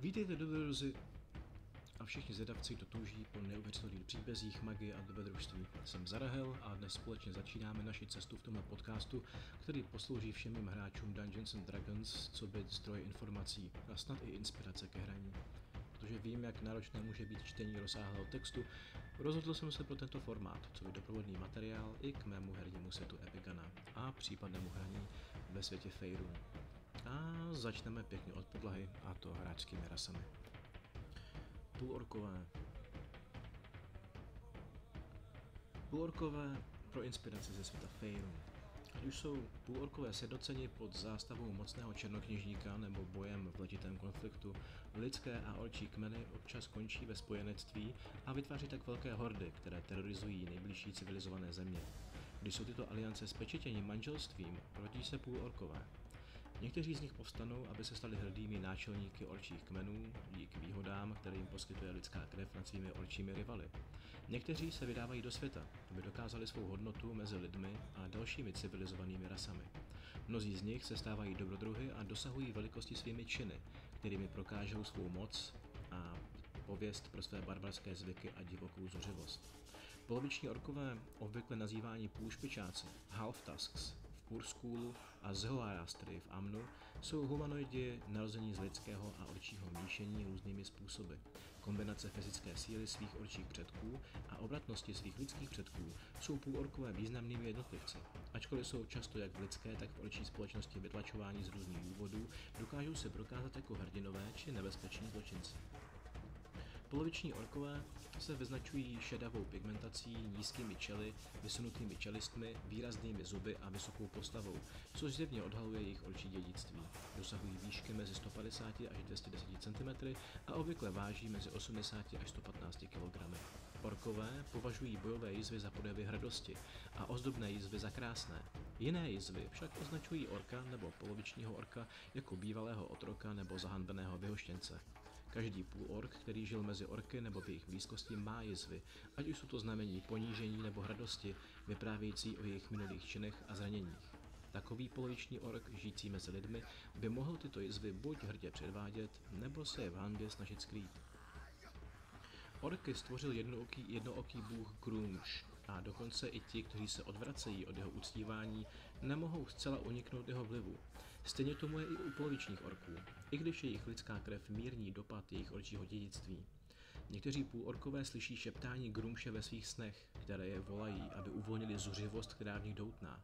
Vítejte dobrodruzi a všichni zvědavci, kdo touží po neuvěřitelných příbězích, magie a dobrodružství. Jsem Zarahel a dnes společně začínáme naši cestu v tomhle podcastu, který poslouží všem mým hráčům Dungeons and Dragons, co by zdroj informací a snad i inspirace ke hraní. Protože vím, jak náročné může být čtení rozsáhlého textu, rozhodl jsem se pro tento formát, co by doprovodný materiál i k mému hernímu světu Epicana a případnému hraní ve světě Faerun. A začneme pěkně od podlahy, a to hráčskými rasami. Půlorkové pro inspiraci ze světa Faerun. Ať už jsou půlorkové sjednoceni pod zástavou mocného černokněžníka nebo bojem v letitém konfliktu, lidské a orčí kmeny občas končí ve spojenectví a vytváří tak velké hordy, které terorizují nejbližší civilizované země. Když jsou tyto aliance spečetěni manželstvím, rodí se půlorkové. Někteří z nich povstanou, aby se stali hrdými náčelníky orčích kmenů díky výhodám, které jim poskytuje lidská krev nad svými orčími rivaly. Někteří se vydávají do světa, aby dokázali svou hodnotu mezi lidmi a dalšími civilizovanými rasami. Mnozí z nich se stávají dobrodruhy a dosahují velikosti svými činy, kterými prokážou svou moc a pověst pro své barbarské zvyky a divokou zuřivost. Poloviční orkové, obvykle nazývání půlšpičáci, half-tusks, Urschoolu a Zoroastry v Amnu jsou humanoidi narození z lidského a orčího míšení různými způsoby. Kombinace fyzické síly svých orčích předků a obratnosti svých lidských předků jsou půlorkové významnými jednotlivci. Ačkoliv jsou často jak v lidské, tak v orčí společnosti vytlačováni z různých důvodů, dokážou se prokázat jako hrdinové či nebezpeční zločinci. Poloviční orkové se vyznačují šedavou pigmentací, nízkými čely, vysunutými čelistmi, výraznými zuby a vysokou postavou, což zjevně odhaluje jejich orčí dědictví. Dosahují výšky mezi 150 až 210 cm a obvykle váží mezi 80 až 115 kg. Orkové považují bojové jizvy za projevy hrdosti a ozdobné jizvy za krásné. Jiné jizvy však označují orka nebo polovičního orka jako bývalého otroka nebo zahanbeného vyhoštěnce. Každý půlork, který žil mezi orky nebo v jejich blízkosti, má jizvy, ať už jsou to znamení ponížení nebo hrdosti, vyprávějící o jejich minulých činech a zraněních. Takový poloviční ork, žijící mezi lidmi, by mohl tyto jizvy buď hrdě předvádět, nebo se je v hanbě snažit skrýt. Orky stvořil jednooký bůh Grumsh a dokonce i ti, kteří se odvracejí od jeho uctívání, nemohou zcela uniknout jeho vlivu. Stejně tomu je i u polovičních orků, i když jejich lidská krev mírní dopad jejich orčího dědictví. Někteří půlorkové slyší šeptání Grumše ve svých snech, které je volají, aby uvolnili zuřivost, která v nich doutná.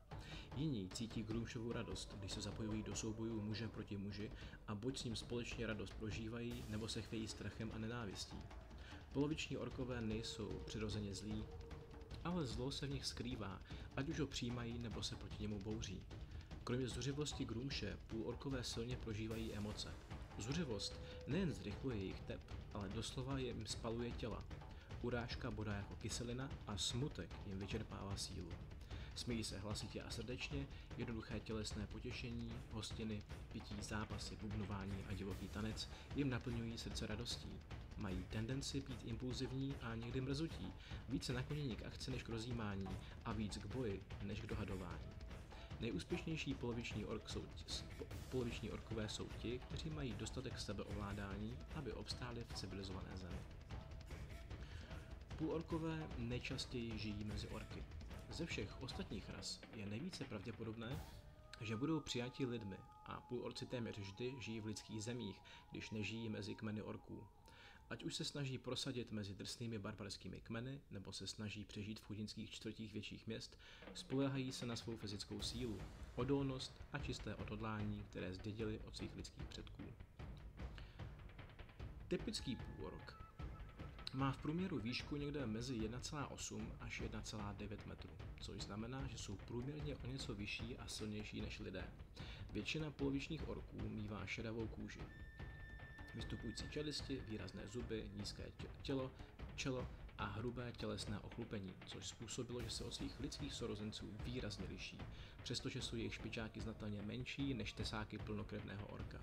Jiní cítí Grumšovu radost, když se zapojují do soubojů muže proti muži a buď s ním společně radost prožívají, nebo se chvějí strachem a nenávistí. Poloviční orkové nejsou přirozeně zlí, ale zlo se v nich skrývá, ať už ho přijímají nebo se proti němu bouří. Kromě zuřivosti Grumše půlorkové silně prožívají emoce. Zuřivost nejen zrychluje jejich tep, ale doslova jim spaluje těla. Urážka bodá jako kyselina a smutek jim vyčerpává sílu. Smějí se hlasitě a srdečně, jednoduché tělesné potěšení, hostiny, pití, zápasy, bubnování a divoký tanec jim naplňují srdce radostí. Mají tendenci být impulzivní a někdy mrzutí, více naklonění k akci než k rozjímání a víc k boji než k dohadování. Nejúspěšnější poloviční orkové jsou ti, kteří mají dostatek sebeovládání, aby obstáli v civilizované zemi. Půlorkové nejčastěji žijí mezi orky. Ze všech ostatních ras je nejvíce pravděpodobné, že budou přijati lidmi a půlorci téměř vždy žijí v lidských zemích, když nežijí mezi kmeny orků. Ať už se snaží prosadit mezi drsnými barbarskými kmeny, nebo se snaží přežít v chudinských čtvrtích větších měst, spoléhají se na svou fyzickou sílu, odolnost a čisté odhodlání, které zdědili od svých lidských předků. Typický půlork má v průměru výšku někde mezi 1,8 až 1,9 metrů, což znamená, že jsou průměrně o něco vyšší a silnější než lidé. Většina polovičních orků mívá šedavou kůži. Vystupující čelisti, výrazné zuby, nízké čelo a hrubé tělesné ochlupení, což způsobilo, že se od svých lidských sourozenců výrazně liší, přestože jsou jejich špičáky znatelně menší než tesáky plnokrevného orka.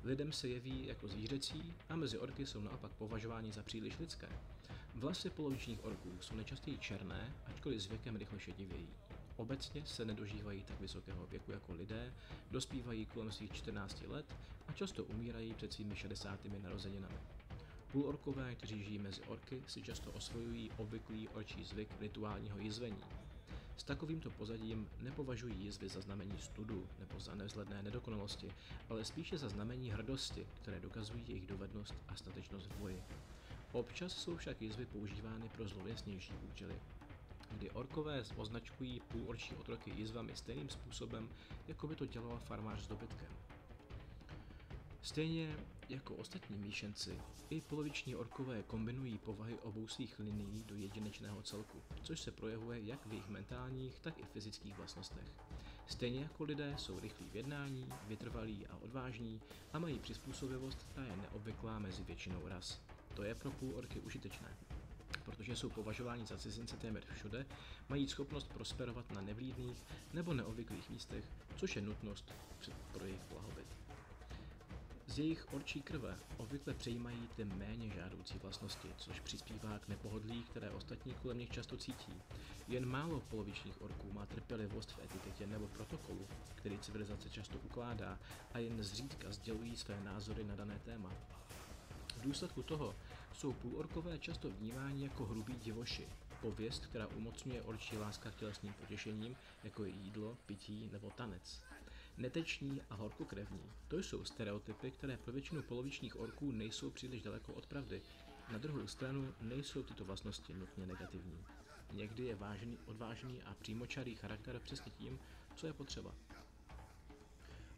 Lidem se jeví jako zvířecí a mezi orky jsou naopak považováni za příliš lidské. Vlasy polovičních orků jsou nejčastěji černé, ačkoliv s věkem rychle šedivějí. Obecně se nedožívají tak vysokého věku jako lidé, dospívají kolem svých 14 let a často umírají před svými 60. narozeninami. Půlorkové, kteří žijí mezi orky, si často osvojují obvyklý orčí zvyk rituálního jizvení. S takovýmto pozadím nepovažují jizvy za znamení studu nebo za nevzhledné nedokonalosti, ale spíše za znamení hrdosti, které dokazují jejich dovednost a statečnost v boji. Občas jsou však jizvy používány pro zlověstnější účely, kdy orkové označkují půlorčí otroky jizvami stejným způsobem, jako by to dělal farmář s dobytkem. Stejně jako ostatní míšenci, i poloviční orkové kombinují povahy obou svých linií do jedinečného celku, což se projevuje jak v jejich mentálních, tak i fyzických vlastnostech. Stejně jako lidé jsou rychlí v jednání, vytrvalí a odvážní a mají přizpůsobivost, která je neobvyklá mezi většinou ras. To je pro půlorky užitečné, protože jsou považováni za cizince téměř všude, mají schopnost prosperovat na nevlídných nebo neobvyklých místech, což je nutnost pro jejich blahobyt. Z jejich orčí krve obvykle přejímají ty méně žádoucí vlastnosti, což přispívá k nepohodlí, které ostatní kolem nich často cítí. Jen málo polovičních orků má trpělivost v etiketě nebo protokolu, který civilizace často ukládá, a jen zřídka sdělují své názory na dané téma. V důsledku toho jsou půlorkové často vnímáni jako hrubí divoši, pověst, která umocňuje orčí láska k tělesným potěšením, jako je jídlo, pití nebo tanec. Neteční a horkokrevní, to jsou stereotypy, které pro většinu polovičních orků nejsou příliš daleko od pravdy. Na druhou stranu nejsou tyto vlastnosti nutně negativní. Někdy je odvážný a přímočarý charakter přesně tím, co je potřeba.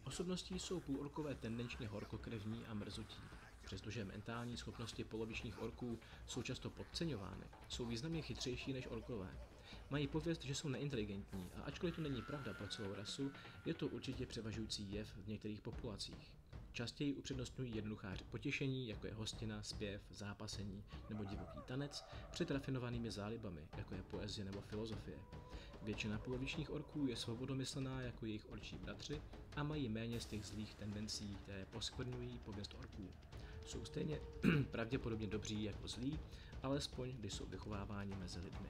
Osobností jsou půlorkové tendenčně horkokrevní a mrzutí. Přestože mentální schopnosti polovičních orků jsou často podceňovány, jsou významně chytřejší než orkové. Mají pověst, že jsou neinteligentní a ačkoliv to není pravda pro celou rasu, je to určitě převažující jev v některých populacích. Častěji upřednostňují jednoduchá potěšení, jako je hostina, zpěv, zápasení nebo divoký tanec, před rafinovanými zálibami, jako je poezie nebo filozofie. Většina polovičních orků je svobodomyslná jako jejich orčí bratři a mají méně z těch zlých tendencí, které poskvrňují pověst orků. Jsou stejně pravděpodobně dobří jako zlí, alespoň když jsou vychováváni mezi lidmi.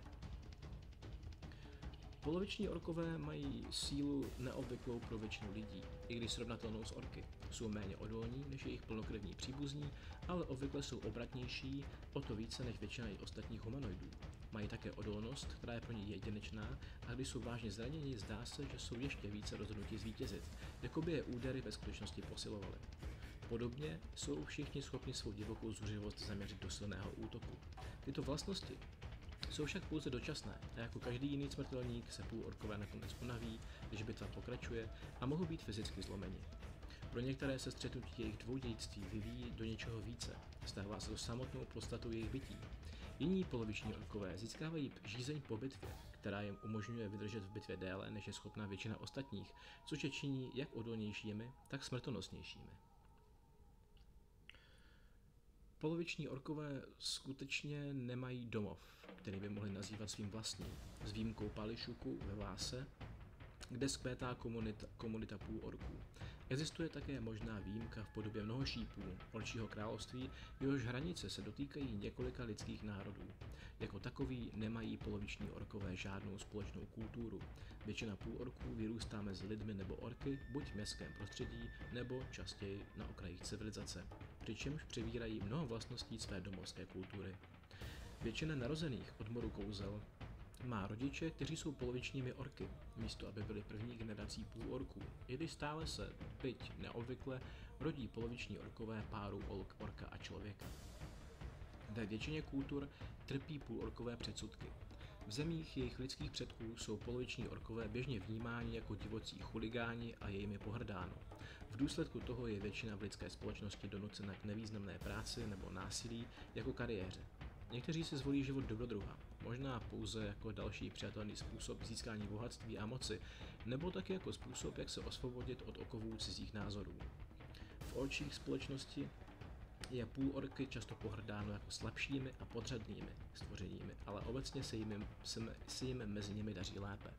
Poloviční orkové mají sílu neobvyklou pro většinu lidí, i když srovnatelnou s orky. Jsou méně odolní než jejich plnokrevní příbuzní, ale obvykle jsou obratnější, o to více než většina jejich ostatních humanoidů. Mají také odolnost, která je pro ně jedinečná, a když jsou vážně zraněni, zdá se, že jsou ještě více rozhodnutí zvítězit, jako by je údery ve skutečnosti posilovaly. Podobně jsou všichni schopni svou divokou zuřivost zaměřit do silného útoku. Tyto vlastnosti jsou však pouze dočasné a jako každý jiný smrtelník se půlorkové nakonec unaví, když bitva pokračuje, a mohou být fyzicky zlomeni. Pro některé se střetnutí jejich dvou dějství vyvíjí do něčeho více, stává se to samotnou podstatou jejich bytí. Jiní poloviční orkové získávají žízeň po bitvě, která jim umožňuje vydržet v bitvě déle, než je schopná většina ostatních, což je činí jak odolnějšími, tak smrtonosnějšími. Poloviční orkové skutečně nemají domov, který by mohli nazývat svým vlastním, s výjimkou Pališuku ve Váse, kde skvétá komunita půlorků. Existuje také možná výjimka v podobě mnohošípů, orčího království, jehož hranice se dotýkají několika lidských národů. Jako takový nemají poloviční orkové žádnou společnou kulturu. Většina půlorků vyrůstá mezi lidmi nebo orky, buď v městském prostředí, nebo častěji na okrajích civilizace, přičemž přebírají mnoho vlastností své domovské kultury. Většina narozených od moru kouzel má rodiče, kteří jsou polovičními orky, místo aby byli první generací půlorků, i když stále se, byť neobvykle, rodí poloviční orkové páru orka a člověka. Ve většině kultur trpí půlorkové předsudky. V zemích jejich lidských předků jsou poloviční orkové běžně vnímáni jako divocí chuligáni a je jimi pohrdáno. V důsledku toho je většina v lidské společnosti donucena k nevýznamné práci nebo násilí jako kariéře. Někteří si zvolí život dobrodruha, možná pouze jako další přijatelný způsob získání bohatství a moci, nebo taky jako způsob, jak se osvobodit od okovů cizích názorů. V očích společnosti je půlorky často pohrdáno jako slabšími a podřadnými stvořeními, ale obecně se jim mezi nimi daří lépe.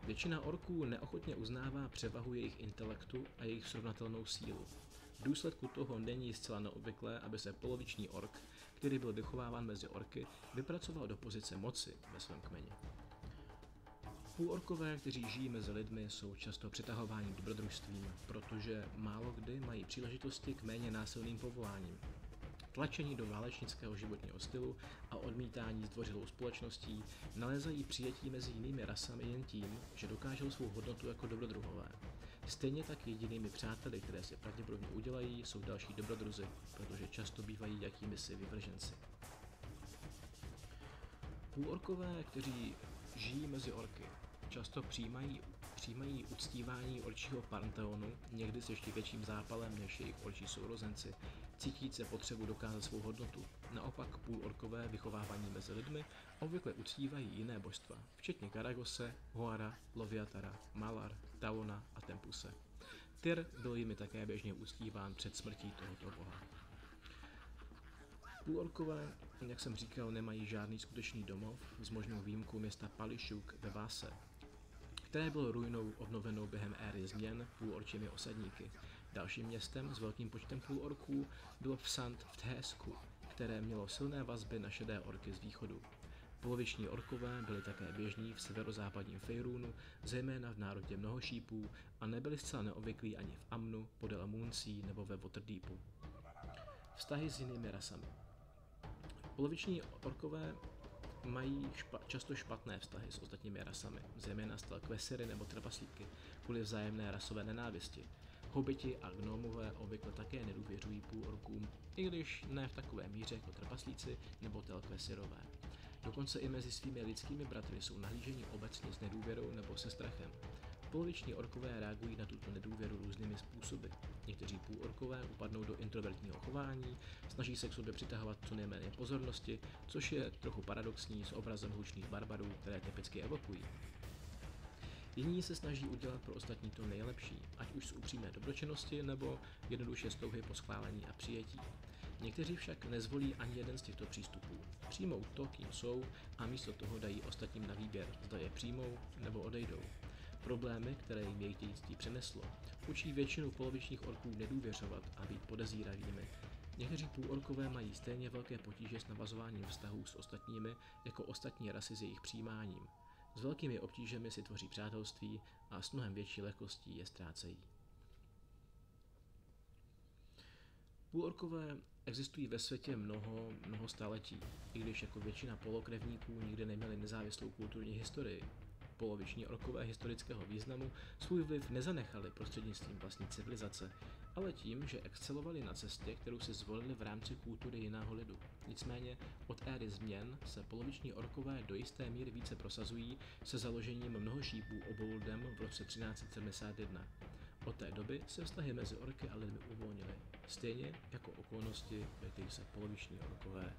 Většina orků neochotně uznává převahu jejich intelektu a jejich srovnatelnou sílu. V důsledku toho není zcela neobvyklé, aby se poloviční ork, který byl vychováván mezi orky, vypracoval do pozice moci ve svém kmeni. Půlorkové, kteří žijí mezi lidmi, jsou často přitahováni dobrodružstvím, protože málo kdy mají příležitosti k méně násilným povoláním. Tlačení do válečnického životního stylu a odmítání zdvořilou společností nalézají přijetí mezi jinými rasami jen tím, že dokážou svou hodnotu jako dobrodruhové. Stejně tak jedinými přáteli, které si pravděpodobně udělají, jsou další dobrodruzi, protože často bývají jakýmisi vyvrženci. Půlorkové, kteří žijí mezi orky, často přijímají uctívání orčího panteonu, někdy s ještě větším zápalem než jejich orčí sourozenci, cítíce potřebu dokázat svou hodnotu. Naopak půlorkové vychovávaní mezi lidmi obvykle uctívají jiné božstva, včetně Karagose, Hoara, Loviatara, Malar, Taona a Tempuse. Tyr byl jimi také běžně uctíván před smrtí tohoto boha. Půlorkové, jak jsem říkal, nemají žádný skutečný domov, s možnou výjimkou města Palishuk ve Váse, které bylo ruinou obnovenou během éry změn půlorčími osadníky. Dalším městem s velkým počtem půlorků bylo Psant v Thésku, které mělo silné vazby na šedé orky z východu. Poloviční orkové byli také běžní v severozápadním Fejrúnu, zejména v národě Mnohošípů, a nebyli zcela neobvyklí ani v Amnu, podél Moonsea nebo ve Waterdeepu. Vztahy s jinými rasami. Poloviční orkové mají často špatné vztahy s ostatními rasami, zejména s Telkvesery nebo trpaslíky, kvůli vzájemné rasové nenávisti. Hobiti a gnomové obvykle také nedůvěřují půlorkům, i když ne v takové míře jako trpaslíci nebo Telkveserové. Dokonce i mezi svými lidskými bratry jsou nahlíženi obecně s nedůvěrou nebo se strachem. Poloviční orkové reagují na tuto nedůvěru různými způsoby. Někteří půlorkové upadnou do introvertního chování, snaží se k sobě přitahovat co nejméně pozornosti, což je trochu paradoxní s obrazem hlučných barbarů, které typicky evokují. Jiní se snaží udělat pro ostatní to nejlepší, ať už z upřímné dobročinnosti nebo jednoduše z touhy po schválení a přijetí. Někteří však nezvolí ani jeden z těchto přístupů. Přijmou to, kým jsou, a místo toho dají ostatním na výběr, zda je přijmou nebo odejdou. Problémy, které jim jejich dědictví přineslo, učí většinu polovičních orků nedůvěřovat a být podezíravými. Někteří půlorkové mají stejně velké potíže s navazováním vztahů s ostatními jako ostatní rasy s jejich přijímáním. S velkými obtížemi si tvoří přátelství a s mnohem větší lehkostí je ztrácejí. Půlorkové existují ve světě mnoho staletí, i když jako většina polokrevníků nikdy neměli nezávislou kulturní historii. Poloviční orkové historického významu svůj vliv nezanechali prostřednictvím vlastní civilizace, ale tím, že excelovali na cestě, kterou si zvolili v rámci kultury jiného lidu. Nicméně od éry změn se poloviční orkové do jisté míry více prosazují se založením Mnohošípů Oboldem v roce 1371. Od té doby se vztahy mezi orky a lidmi uvolnily, stejně jako okolnosti, ve kterých se poloviční orkové